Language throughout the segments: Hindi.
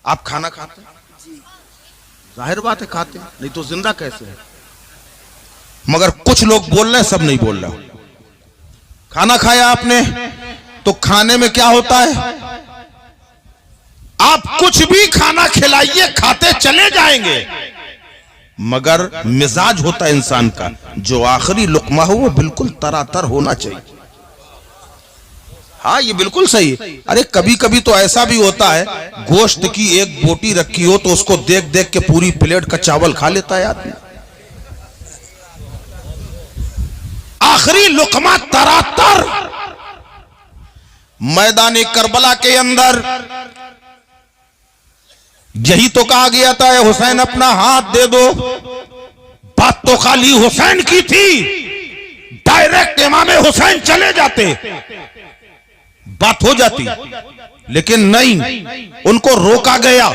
आप खाना खाते हैं? जाहिर बात है खाते हैं, नहीं तो जिंदा कैसे है। मगर कुछ लोग बोल रहे हैं, सब नहीं बोल रहे। खाना खाया आपने तो खाने में क्या होता है? आप कुछ भी खाना खिलाइए, खाते चले जाएंगे, मगर मिजाज होता है इंसान का, जो आखिरी लुकमा हो वो बिल्कुल तरातर होना चाहिए। हाँ, ये बिल्कुल सही है। अरे कभी कभी तो ऐसा भी होता है, गोश्त की एक बोटी रखी हो तो उसको देख देख के पूरी प्लेट का चावल खा लेता है आदमी। आखिरी लुकमा तरातर। मैदान करबला के अंदर यही तो कहा गया था, हुसैन अपना हाथ दे दो। बात तो खाली हुसैन की थी, डायरेक्ट इमाम हुसैन चले जाते, बात हो जाती, लेकिन नहीं, उनको रोका गया।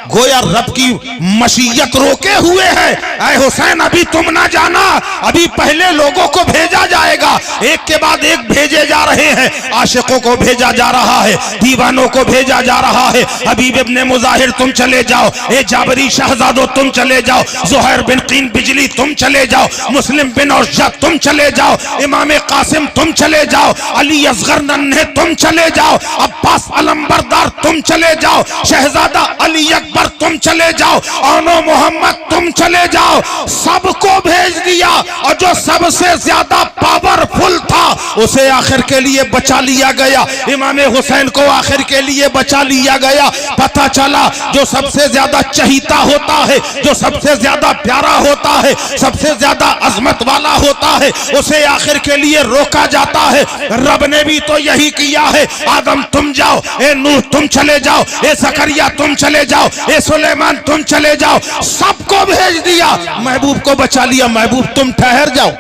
गोया रब की मशीयत रोके हुए है, ऐ हुसैन अभी तुम ना जाना, अभी पहले लोगों को भेजा जाएगा, एक के बाद एक भेजे जा रहे हैं। आशिकों को भेजा जा रहा है, दीवानों को भेजा जा रहा है। हबीब इब्ने मुजाहिर तुम चले जाओ, ए जाबरी शहजादो तुम चले जाओ, जुहैर बिन कीन बिजली तुम चले जाओ, मुस्लिम बिन औशद तुम चले जाओ, इमाम कासिम तुम चले जाओ, अली असगर नन्हे तुम चले जाओ, अब्बास अलंबरदार तुम चले जाओ, शहजादा अली अकबर तुम चले जाओ, औनो मोहम्मद तुम चले जाओ। सबको भेज दिया, और जो सबसे ज्यादा पावरफुल था उसे आखिर के लिए बचा लिया गया। इमाम हुसैन को आखिर के लिए बचा लिया गया। पता चला जो सबसे ज्यादा चहीता होता है, जो सबसे ज्यादा प्यारा होता है, सबसे ज्यादा अजमत वाला होता है, उसे आखिर के लिए रोका जाता है। रब ने भी तो यही किया है। आदम तुम जाओ, ए नूह तुम चले जाओ, ए जकरिया तुम चले जाओ, ए सुलेमान तुम चले जाओ, सबको भेज दिया, महबूब को बचा लिया। महबूब तुम ठहर जाओ।